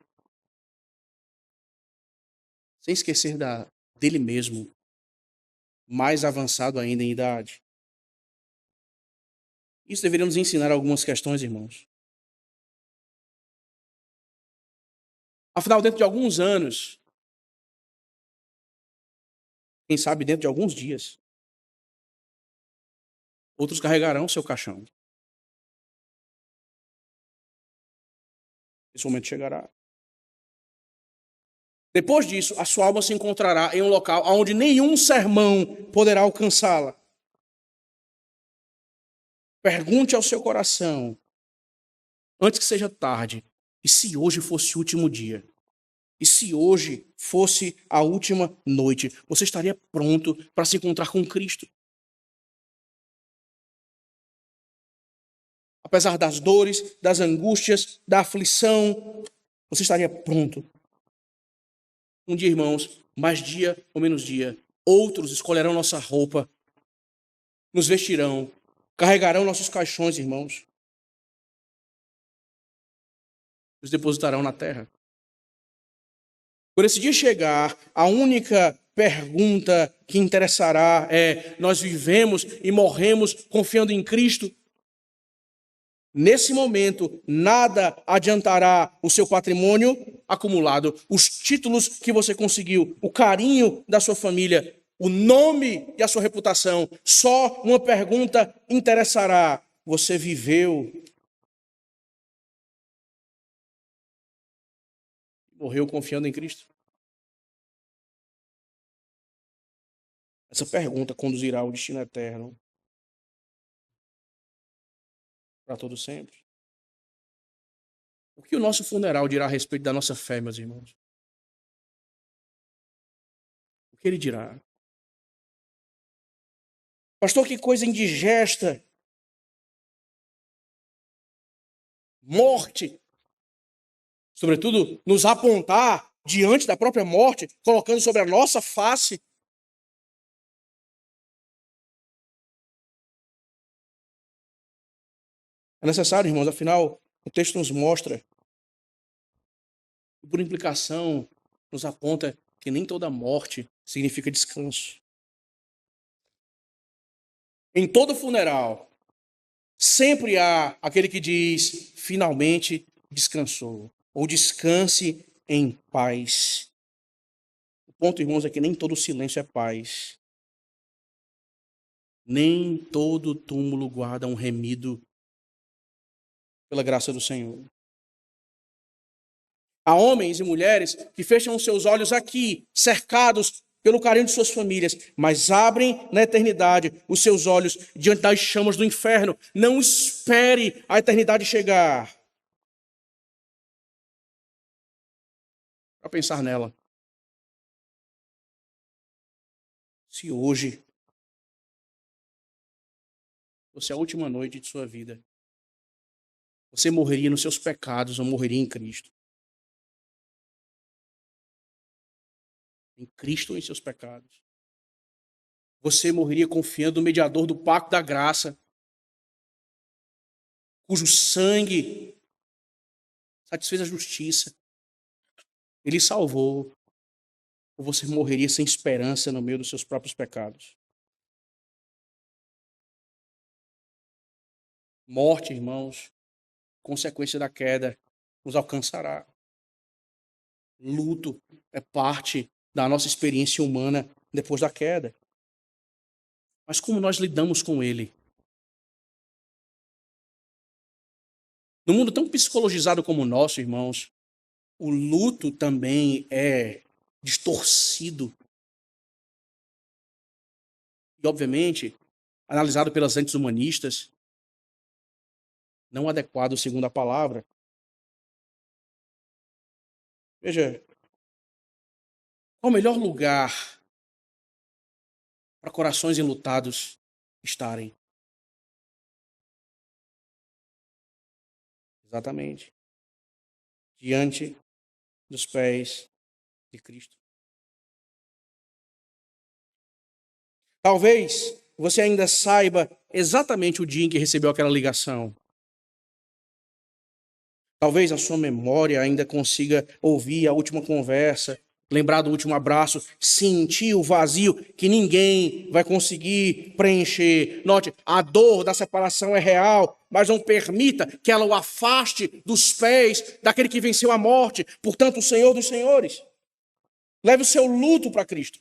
Speaker 1: sem esquecer dele mesmo, mais avançado ainda em idade. Isso deveria nos ensinar algumas questões, irmãos. Afinal, dentro de alguns anos, quem sabe dentro de alguns dias, outros carregarão seu caixão. Esse momento chegará. Depois disso, a sua alma se encontrará em um local onde nenhum sermão poderá alcançá-la. Pergunte ao seu coração, antes que seja tarde, e se hoje fosse o último dia? E se hoje fosse a última noite? Você estaria pronto para se encontrar com Cristo? Apesar das dores, das angústias, da aflição, você estaria pronto. Um dia, irmãos, mais dia ou menos dia, outros escolherão nossa roupa, nos vestirão, carregarão nossos caixões, irmãos, os depositarão na terra. Quando esse dia chegar, a única pergunta que interessará é: nós vivemos e morremos confiando em Cristo? Nesse momento, nada adiantará o seu patrimônio acumulado, os títulos que você conseguiu, o carinho da sua família, o nome e a sua reputação. Só uma pergunta interessará: você viveu, morreu confiando em Cristo? Essa pergunta conduzirá ao destino eterno para todo sempre. O que o nosso funeral dirá a respeito da nossa fé, meus irmãos? O que ele dirá? Pastor, que coisa indigesta. Morte. Sobretudo, nos apontar diante da própria morte, colocando sobre a nossa face. É necessário, irmãos, afinal, o texto nos mostra, e por implicação, nos aponta que nem toda morte significa descanso. Em todo funeral, sempre há aquele que diz, finalmente descansou, ou descanse em paz. O ponto, irmãos, é que nem todo silêncio é paz. Nem todo túmulo guarda um remido pela graça do Senhor. Há homens e mulheres que fecham os seus olhos aqui, cercados pelo carinho de suas famílias, mas abrem na eternidade os seus olhos diante das chamas do inferno. Não espere a eternidade chegar para pensar nela. Se hoje fosse a última noite de sua vida, você morreria nos seus pecados ou morreria em Cristo? Em Cristo ou em seus pecados? Você morreria confiando no mediador do pacto da graça, cujo sangue satisfez a justiça. Ele salvou. Ou você morreria sem esperança no meio dos seus próprios pecados? Morte, irmãos, consequência da queda, nos alcançará. Luto é parte da nossa experiência humana depois da queda. Mas como nós lidamos com ele? No mundo tão psicologizado como o nosso, irmãos, o luto também é distorcido. E, obviamente, analisado pelas lentes humanistas, não adequado segundo a palavra. Veja, qual o melhor lugar para corações enlutados estarem? Exatamente. Diante dos pés de Cristo. Talvez você ainda saiba exatamente o dia em que recebeu aquela ligação. Talvez a sua memória ainda consiga ouvir a última conversa, lembrar do último abraço, sentir o vazio que ninguém vai conseguir preencher. Note, a dor da separação é real, mas não permita que ela o afaste dos pés daquele que venceu a morte, portanto, o Senhor dos Senhores. Leve o seu luto para Cristo.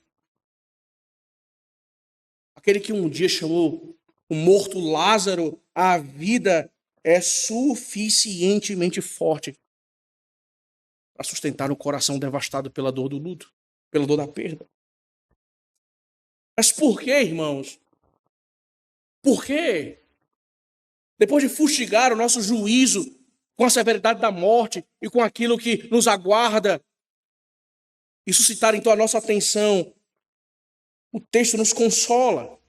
Speaker 1: Aquele que um dia chamou o morto Lázaro à vida é suficientemente forte para sustentar um coração devastado pela dor do luto, pela dor da perda. Mas por que, irmãos? Por quê? Depois de fustigar o nosso juízo com a severidade da morte e com aquilo que nos aguarda, e suscitar então a nossa atenção, o texto nos consola.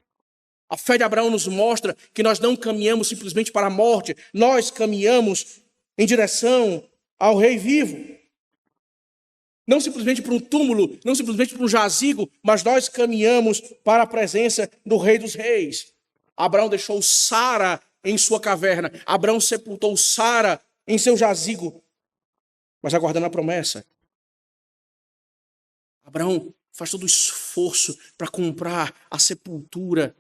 Speaker 1: A fé de Abraão nos mostra que nós não caminhamos simplesmente para a morte, nós caminhamos em direção ao Rei vivo. Não simplesmente para um túmulo, não simplesmente para um jazigo, mas nós caminhamos para a presença do Rei dos Reis. Abraão deixou Sara em sua caverna. Abraão sepultou Sara em seu jazigo, mas aguardando a promessa. Abraão faz todo o esforço para comprar a sepultura,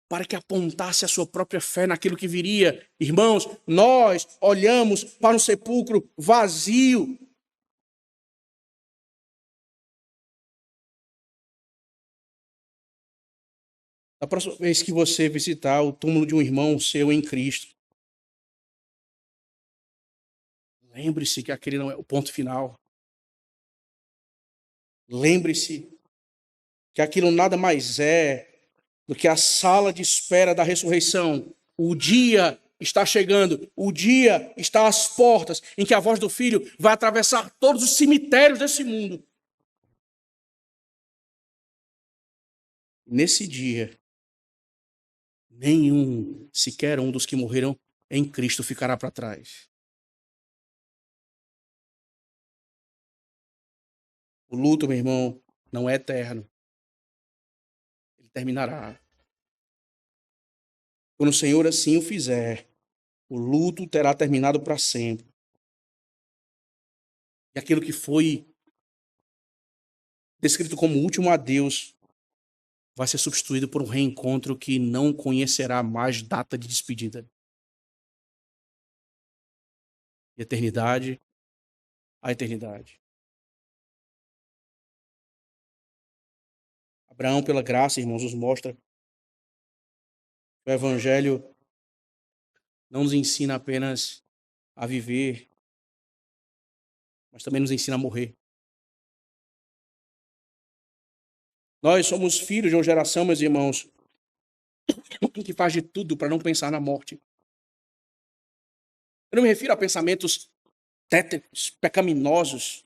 Speaker 1: para que apontasse a sua própria fé naquilo que viria. Irmãos, nós olhamos para um sepulcro vazio. Da próxima vez que você visitar o túmulo de um irmão seu em Cristo, lembre-se que aquele não é o ponto final. Lembre-se que aquilo nada mais é do que a sala de espera da ressurreição. O dia está chegando, o dia está às portas, em que a voz do Filho vai atravessar todos os cemitérios desse mundo. Nesse dia, nenhum, sequer um dos que morreram em Cristo ficará para trás. O luto, meu irmão, não é eterno. Ele terminará. Quando o Senhor assim o fizer, o luto terá terminado para sempre. E aquilo que foi descrito como último adeus vai ser substituído por um reencontro que não conhecerá mais data de despedida. De eternidade a eternidade. Abraão, pela graça, irmãos, nos mostra que o Evangelho não nos ensina apenas a viver, mas também nos ensina a morrer. Nós somos filhos de uma geração, meus irmãos, que faz de tudo para não pensar na morte. Eu não me refiro a pensamentos tétricos, pecaminosos,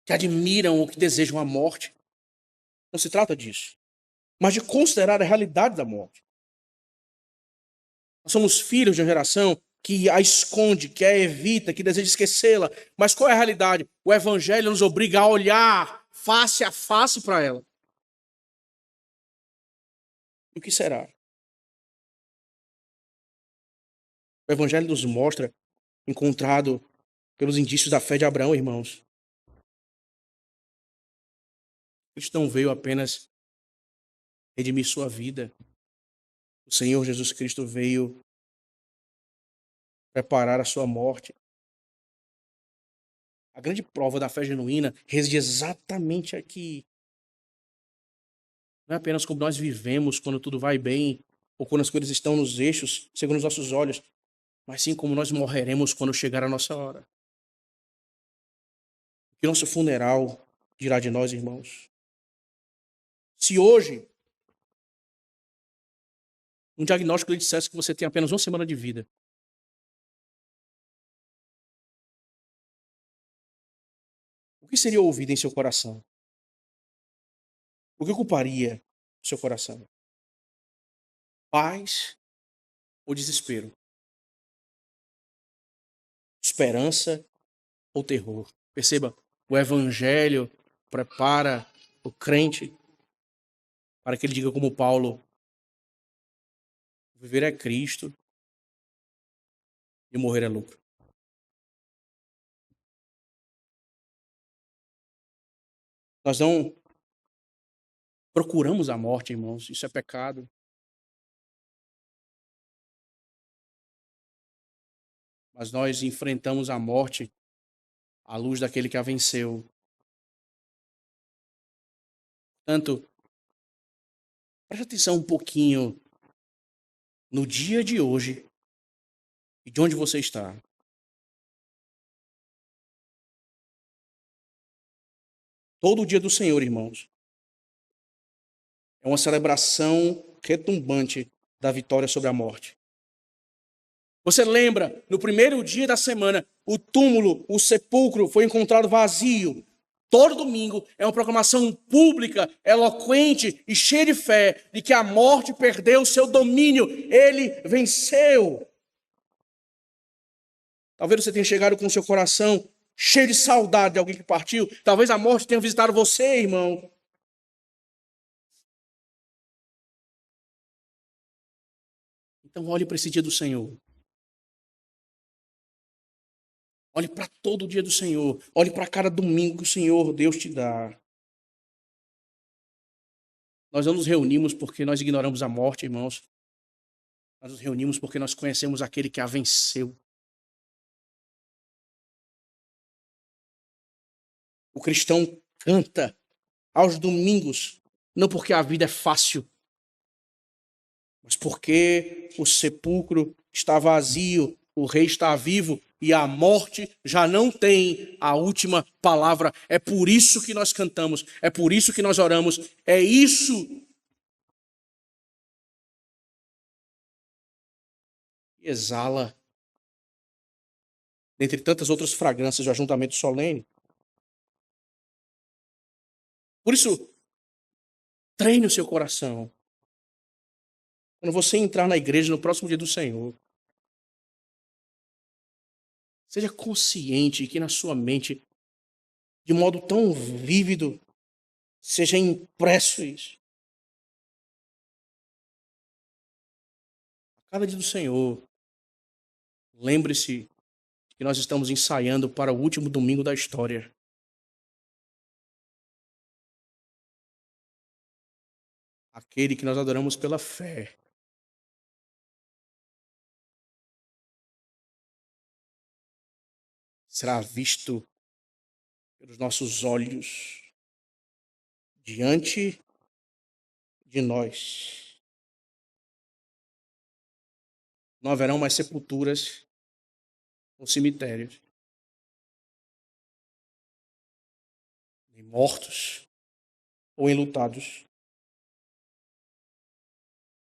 Speaker 1: que admiram ou que desejam a morte. Não se trata disso. Mas de considerar a realidade da morte. Nós somos filhos de uma geração que a esconde, que a evita, que deseja esquecê-la. Mas qual é a realidade? O Evangelho nos obriga a olhar face a face para ela. E o que será? O Evangelho nos mostra, encontrado pelos indícios da fé de Abraão, irmãos. Cristo não veio apenas redimir sua vida. O Senhor Jesus Cristo veio preparar a sua morte. A grande prova da fé genuína reside exatamente aqui. Não é apenas como nós vivemos quando tudo vai bem, ou quando as coisas estão nos eixos, segundo os nossos olhos, mas sim como nós morreremos quando chegar a nossa hora. O que nosso funeral dirá de nós, irmãos? Se hoje um diagnóstico lhe dissesse que você tem apenas uma semana de vida, o que seria ouvido em seu coração? O que ocuparia seu coração? Paz ou desespero? esperança ou terror. Perceba, o evangelho prepara o crente para que ele diga como Paulo: viver é Cristo e morrer é lucro. Nós não procuramos a morte, irmãos, isso é pecado. Mas nós enfrentamos a morte à luz daquele que a venceu. Portanto, preste atenção um pouquinho no dia de hoje e de onde você está. Todo o dia do Senhor, irmãos, é uma celebração retumbante da vitória sobre a morte. Você lembra, no primeiro dia da semana, o túmulo, o sepulcro foi encontrado vazio. Todo domingo é uma proclamação pública, eloquente e cheia de fé de que a morte perdeu seu domínio. Ele venceu. Talvez você tenha chegado com o seu coração cheio de saudade de alguém que partiu. Talvez a morte tenha visitado você, irmão. Então olhe para esse dia do Senhor. Olhe para todo o dia do Senhor. Olhe para cada domingo que o Senhor Deus te dá. Nós não nos reunimos porque nós ignoramos a morte, irmãos. Nós nos reunimos porque nós conhecemos aquele que a venceu. O cristão canta aos domingos, não porque a vida é fácil, mas porque o sepulcro está vazio, o rei está vivo e a morte já não tem a última palavra. É por isso que nós cantamos, é por isso que nós oramos, é isso. Exala, dentre tantas outras fragrâncias do ajuntamento solene. Por isso, treine o seu coração. Quando você entrar na igreja no próximo dia do Senhor, seja consciente que na sua mente, de modo tão vívido, seja impresso isso. A cada dia do Senhor, lembre-se que nós estamos ensaiando para o último domingo da história. Aquele que nós adoramos pela fé. Será visto pelos nossos olhos diante de nós. Não haverão mais sepulturas ou cemitérios, nem mortos ou enlutados.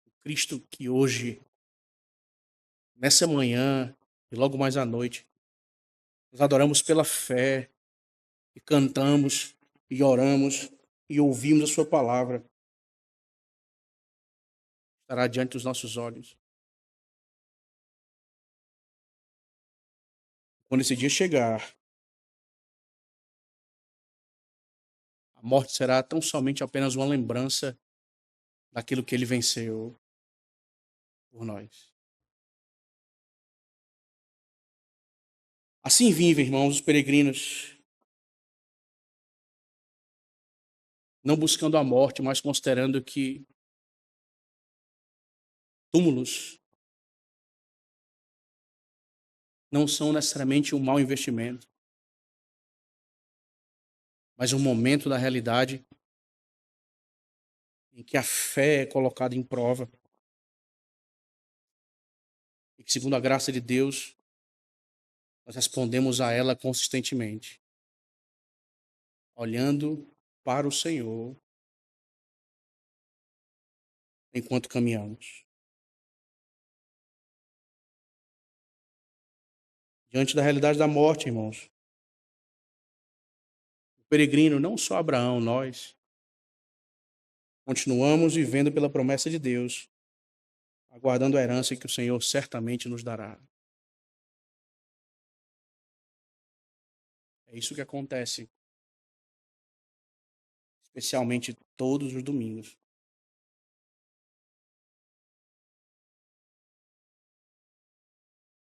Speaker 1: O Cristo que hoje, nessa manhã e logo mais à noite, nós adoramos pela fé e cantamos e oramos e ouvimos a sua palavra. Estará diante dos nossos olhos. Quando esse dia chegar, a morte será tão somente apenas uma lembrança daquilo que ele venceu por nós. Assim vivem, irmãos, os peregrinos, não buscando a morte, mas considerando que túmulos não são necessariamente um mau investimento, mas um momento da realidade em que a fé é colocada em prova e que, segundo a graça de Deus, nós respondemos a ela consistentemente, olhando para o Senhor enquanto caminhamos. Diante da realidade da morte, irmãos, o peregrino, não só Abraão, nós, continuamos vivendo pela promessa de Deus, aguardando a herança que o Senhor certamente nos dará. É isso que acontece, especialmente todos os domingos.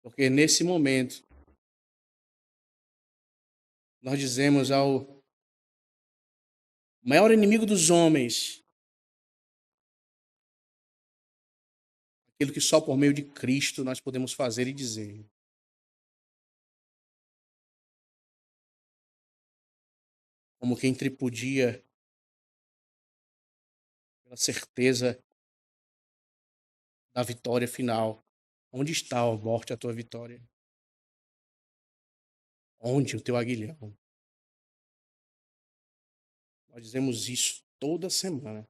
Speaker 1: Porque nesse momento, nós dizemos ao maior inimigo dos homens, aquilo que só por meio de Cristo nós podemos fazer e dizer. Como quem tripudia pela certeza da vitória final. Onde está, ó morte, a tua vitória? Onde o teu aguilhão? Nós dizemos isso toda semana.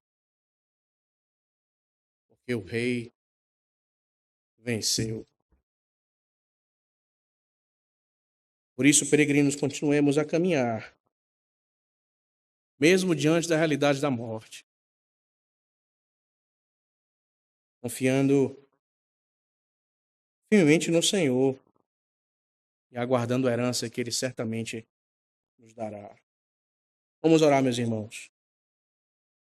Speaker 1: Porque o rei venceu. Por isso, peregrinos, continuemos a caminhar, mesmo diante da realidade da morte, confiando firmemente no Senhor e aguardando a herança que Ele certamente nos dará. Vamos orar, meus irmãos.